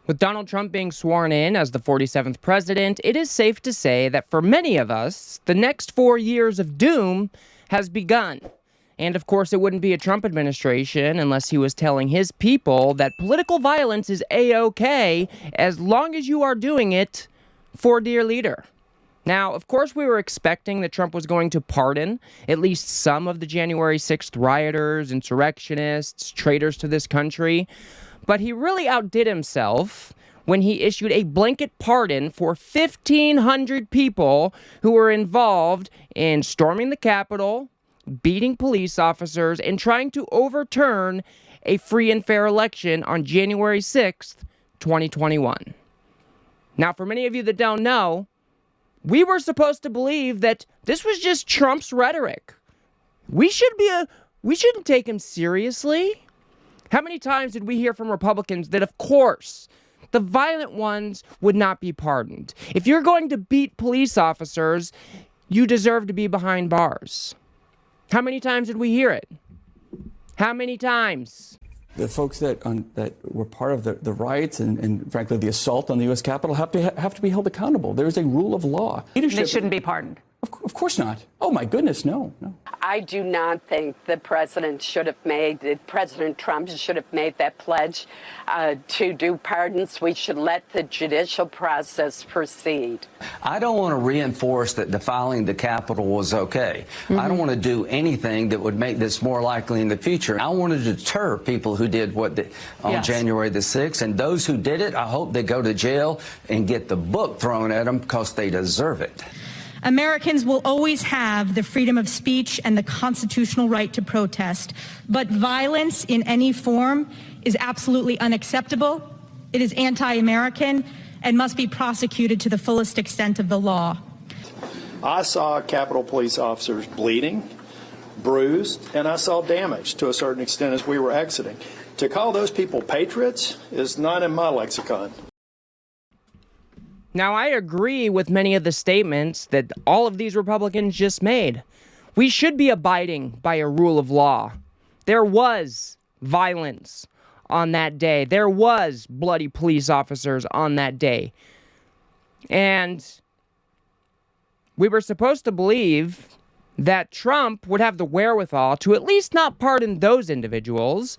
With Donald Trump being sworn in as the 47th president, it is safe to say that for many of us, the next 4 years of doom has begun. And of course, it wouldn't be a Trump administration unless he was telling his people that political violence is A-OK as long as you are doing it for dear leader. Now, of course, we were expecting that Trump was going to pardon at least some of the January 6th rioters, insurrectionists, traitors to this country. But he really outdid himself when he issued a blanket pardon for 1,500 people who were involved in storming the Capitol, beating police officers, and trying to overturn a free and fair election on January 6th, 2021. Now, for many of you that don't know, we were supposed to believe that this was just Trump's rhetoric. We shouldn't take him seriously. How many times did we hear from Republicans that, of course, the violent ones would not be pardoned? If you're going to beat police officers, you deserve to be behind bars. How many times did we hear it? How many times? The folks that were part of the riots and frankly, the assault on the U.S. Capitol have to be held accountable. There is a rule of law. They shouldn't be pardoned. Of course not. Oh, my goodness, no. I do not think President Trump should have made that pledge to do pardons. We should let the judicial process proceed. I don't want to reinforce that defiling the Capitol was okay. I don't want to do anything that would make this more likely in the future. I want to deter people who did on January the 6th, and those who did it, I hope they go to jail and get the book thrown at them because they deserve it. Americans will always have the freedom of speech and the constitutional right to protest, but violence in any form is absolutely unacceptable. It is anti-American and must be prosecuted to the fullest extent of the law. I saw Capitol Police officers bleeding, bruised, and I saw damage to a certain extent as we were exiting. To call those people patriots is not in my lexicon. Now, I agree with many of the statements that all of these Republicans just made. We should be abiding by a rule of law. There was violence on that day. There was bloody police officers on that day. And we were supposed to believe that Trump would have the wherewithal to at least not pardon those individuals.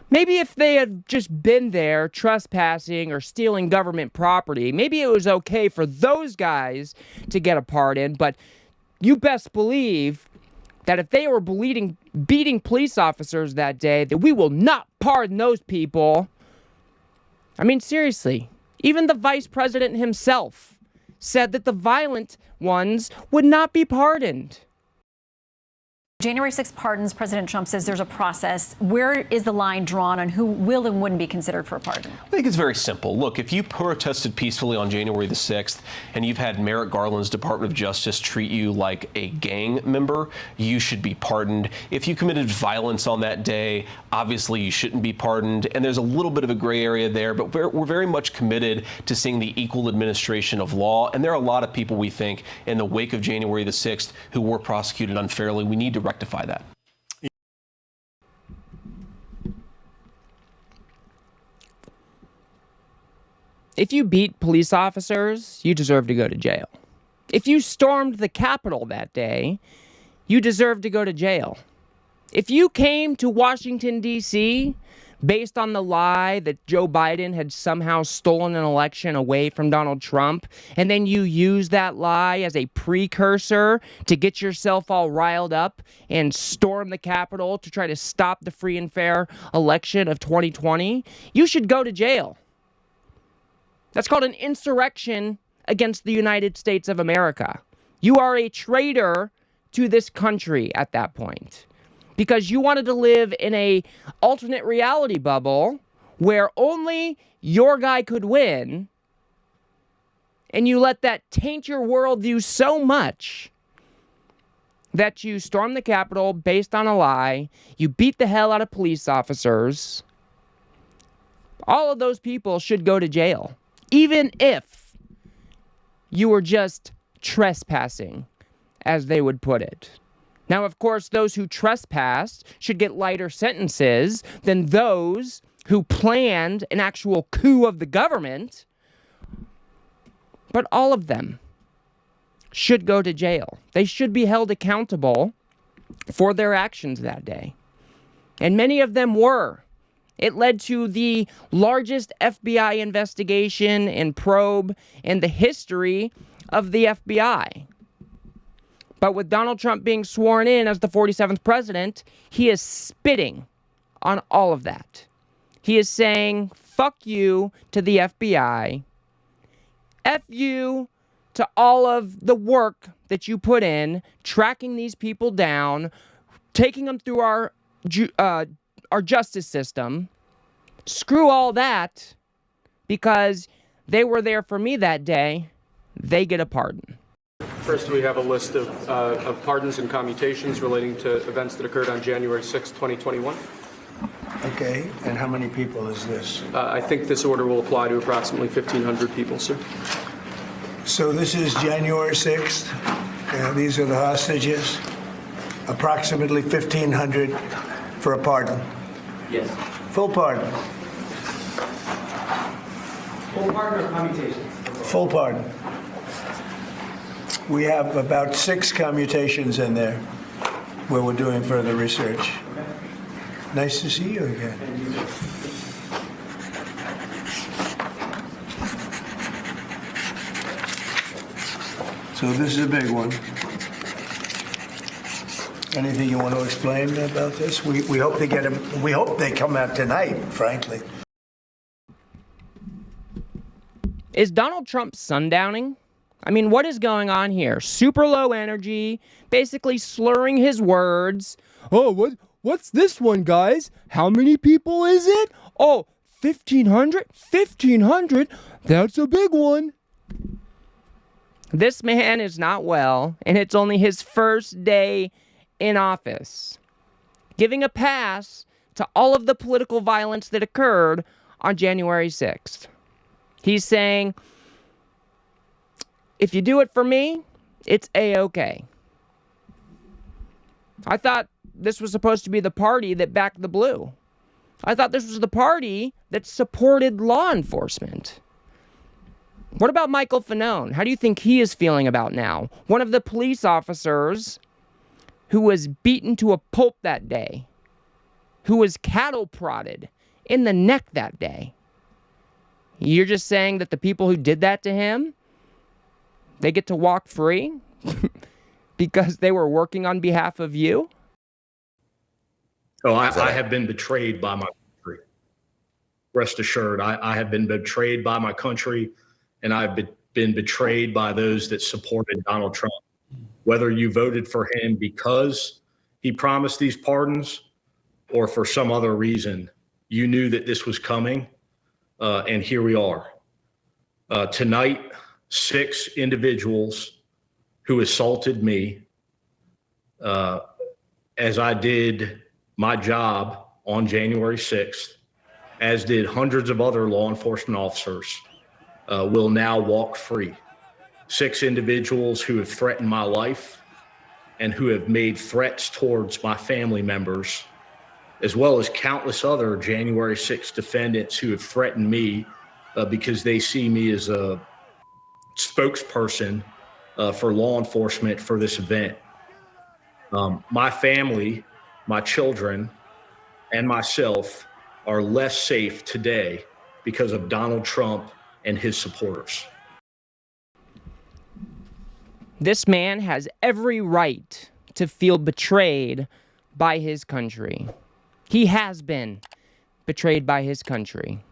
Maybe if they had just been there trespassing or stealing government property, maybe it was okay for those guys to get a pardon, but you best believe that if they were beating police officers that day, that we will not pardon those people. I mean, seriously, even the vice president himself said that the violent ones would not be pardoned. January 6th pardons, President Trump says there's a process. Where is the line drawn on who will and wouldn't be considered for a pardon? I think it's very simple. Look, if you protested peacefully on January the 6th and you've had Merrick Garland's Department of Justice treat you like a gang member, you should be pardoned. If you committed violence on that day, obviously you shouldn't be pardoned. And there's a little bit of a gray area there, but we're very much committed to seeing the equal administration of law. And there are a lot of people, we think, in the wake of January the 6th who were prosecuted unfairly. We need to rectify that. If you beat police officers, you deserve to go to jail. If you stormed the Capitol that day, you deserve to go to jail. If you came to Washington, D.C., based on the lie that Joe Biden had somehow stolen an election away from Donald Trump, and then you use that lie as a precursor to get yourself all riled up and storm the Capitol to try to stop the free and fair election of 2020, you should go to jail. That's called an insurrection against the United States of America. You are a traitor to this country at that point, because you wanted to live in a alternate reality bubble where only your guy could win, and you let that taint your worldview so much that you storm the Capitol based on a lie, you beat the hell out of police officers. All of those people should go to jail, even if you were just trespassing, as they would put it. Now, of course, those who trespassed should get lighter sentences than those who planned an actual coup of the government, but all of them should go to jail. They should be held accountable for their actions that day. And many of them were. It led to the largest FBI investigation and probe in the history of the FBI. But with Donald Trump being sworn in as the 47th president, he is spitting on all of that. He is saying, fuck you to the FBI. F you to all of the work that you put in, tracking these people down, taking them through our justice system. Screw all that, because they were there for me that day. They get a pardon. First, we have a list of pardons and commutations relating to events that occurred on January 6, 2021. Okay, and how many people is this? I think this order will apply to approximately 1,500 people, sir. So this is January 6th. These are the hostages. Approximately 1,500 for a pardon. Yes. Full pardon. Full pardon or commutations? Full pardon. We have about 6 commutations in there where we're doing further research. Nice to see you again. So this is a big one. Anything you want to explain about this? We hope they get them. We hope they come out tonight, frankly. Is Donald Trump sundowning? I mean, what is going on here? Super low energy, basically slurring his words. Oh, what's this one, guys? How many people is it? Oh, 1,500? 1,500? That's a big one. This man is not well, and it's only his first day in office, giving a pass to all of the political violence that occurred on January 6th. He's saying, if you do it for me, it's A-okay. I thought this was supposed to be the party that backed the blue. I thought this was the party that supported law enforcement. What about Michael Fanone? How do you think he is feeling about now? One of the police officers who was beaten to a pulp that day, who was cattle prodded in the neck that day. You're just saying that the people who did that to him, they get to walk free because they were working on behalf of you? Oh, I have been betrayed by my country. Rest assured, I have been betrayed by my country, and I've been betrayed by those that supported Donald Trump. Whether you voted for him because he promised these pardons or for some other reason, you knew that this was coming, and here we are. Tonight, 6 individuals who assaulted me as I did my job on January 6th, as did hundreds of other law enforcement officers, will now walk free. 6 individuals who have threatened my life and who have made threats towards my family members, as well as countless other January 6th defendants who have threatened me because they see me as a spokesperson for law enforcement for this event. My family, my children, and myself are less safe today because of Donald Trump and his supporters. This man has every right to feel betrayed by his country. He has been betrayed by his country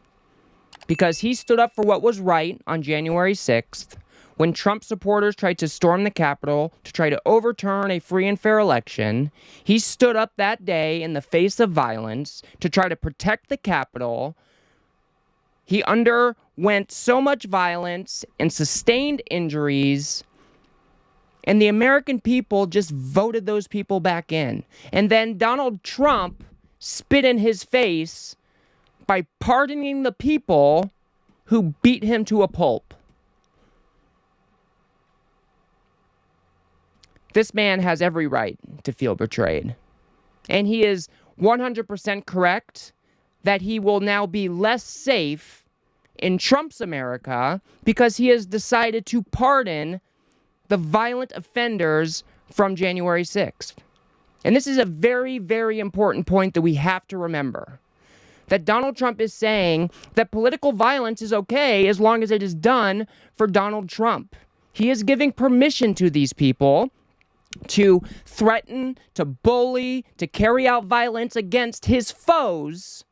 because he stood up for what was right on January 6th when Trump supporters tried to storm the Capitol to try to overturn a free and fair election. He stood up that day in the face of violence to try to protect the Capitol. He underwent so much violence and sustained injuries, and the American people just voted those people back in. And then Donald Trump spit in his face by pardoning the people who beat him to a pulp. This man has every right to feel betrayed. And he is 100% correct that he will now be less safe in Trump's America because he has decided to pardon the violent offenders from January 6th. And this is a very, very important point that we have to remember. That Donald Trump is saying that political violence is okay as long as it is done for Donald Trump. He is giving permission to these people to threaten, to bully, to carry out violence against his foes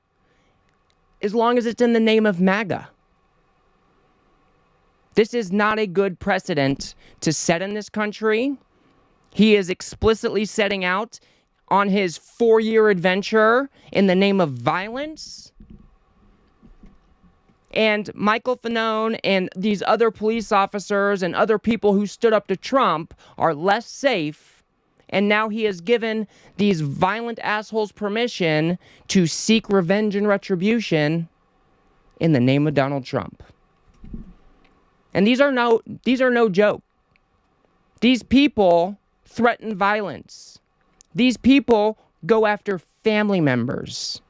as long as it's in the name of MAGA. This is not a good precedent to set in this country. He is explicitly setting out on his 4-year adventure in the name of violence. And Michael Fanone and these other police officers and other people who stood up to Trump are less safe. And now he has given these violent assholes permission to seek revenge and retribution in the name of Donald Trump. And these are no joke. These people threaten violence. These people go after family members.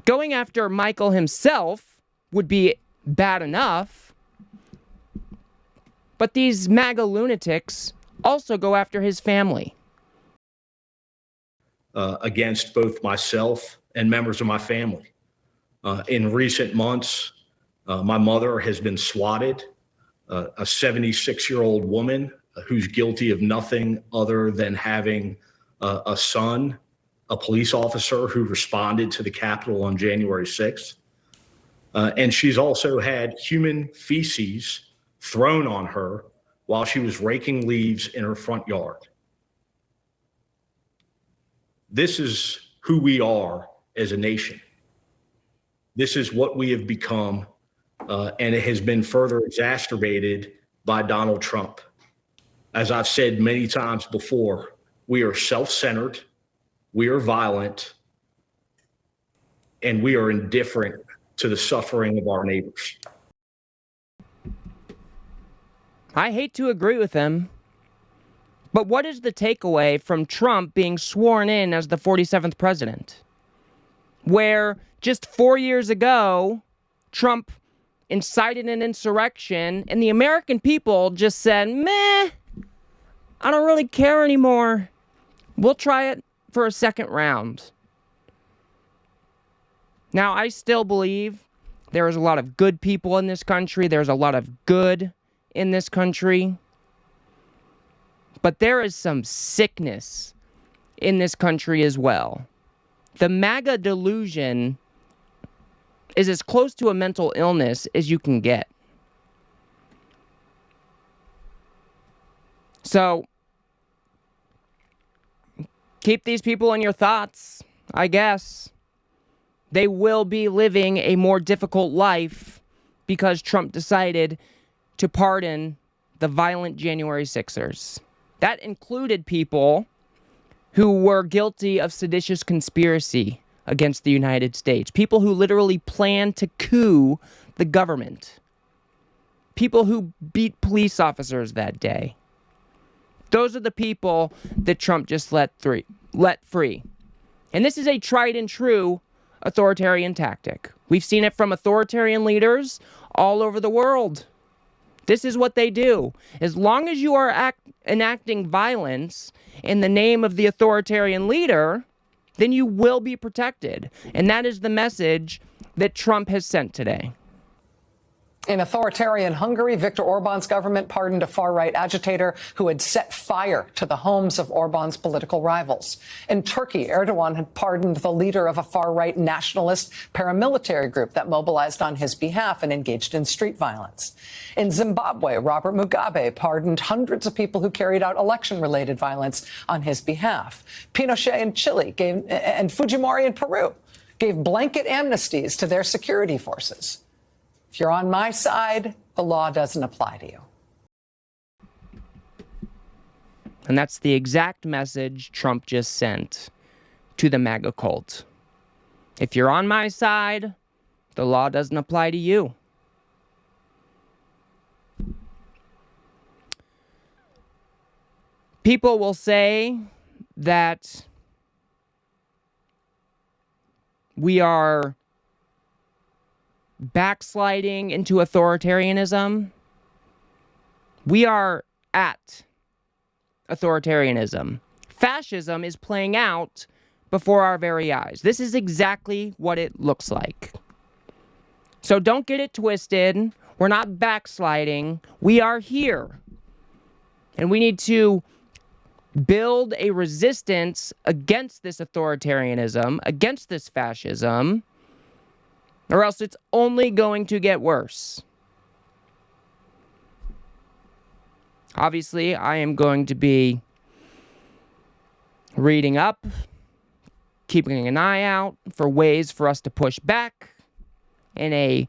Going after Michael himself would be bad enough, but these MAGA lunatics also go after his family. Against both myself and members of my family. In recent months, my mother has been swatted, a 76-year-old woman who's guilty of nothing other than having a son, a police officer who responded to the Capitol on January 6th. And she's also had human feces thrown on her while she was raking leaves in her front yard. This is who we are as a nation. This is what we have become, and it has been further exacerbated by Donald Trump. As I've said many times before, we are self-centered, we are violent, and we are indifferent to the suffering of our neighbors. I hate to agree with him, but what is the takeaway from Trump being sworn in as the 47th president? Where just 4 years ago, Trump incited an insurrection, and the American people just said, meh, I don't really care anymore. We'll try it for a second round. Now, I still believe there is a lot of good people in this country. There's a lot of good in this country. But there is some sickness in this country as well. The MAGA delusion is as close to a mental illness as you can get. So, keep these people in your thoughts, I guess. They will be living a more difficult life because Trump decided to pardon the violent January 6ers. That included people who were guilty of seditious conspiracy against the United States. People who literally planned to coup the government. People who beat police officers that day. Those are the people that Trump just let free. And this is a tried and true authoritarian tactic. We've seen it from authoritarian leaders all over the world. This is what they do. As long as you are enacting violence in the name of the authoritarian leader, then you will be protected. And that is the message that Trump has sent today. In authoritarian Hungary, Viktor Orban's government pardoned a far-right agitator who had set fire to the homes of Orban's political rivals. In Turkey, Erdogan had pardoned the leader of a far-right nationalist paramilitary group that mobilized on his behalf and engaged in street violence. In Zimbabwe, Robert Mugabe pardoned hundreds of people who carried out election-related violence on his behalf. Pinochet in Chile and Fujimori in Peru gave blanket amnesties to their security forces. If you're on my side, the law doesn't apply to you. And that's the exact message Trump just sent to the MAGA cult. If you're on my side, the law doesn't apply to you. People will say that we are backsliding into authoritarianism. We are at authoritarianism. Fascism is playing out before our very eyes. This is exactly what it looks like. So don't get it twisted. We're not backsliding. We are here. And we need to build a resistance against this authoritarianism, against this fascism, or else it's only going to get worse. Obviously, I am going to be reading up, keeping an eye out for ways for us to push back in a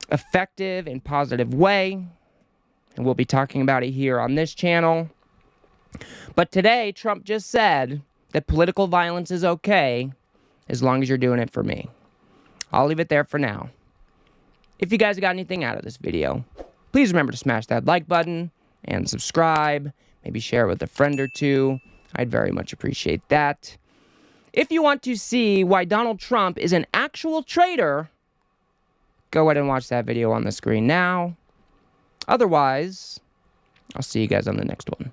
effective and positive way. And we'll be talking about it here on this channel. But today, Trump just said that political violence is okay as long as you're doing it for me. I'll leave it there for now. If you guys got anything out of this video, please remember to smash that like button and subscribe. Maybe share it with a friend or two. I'd very much appreciate that. If you want to see why Donald Trump is an actual traitor, go ahead and watch that video on the screen now. Otherwise, I'll see you guys on the next one.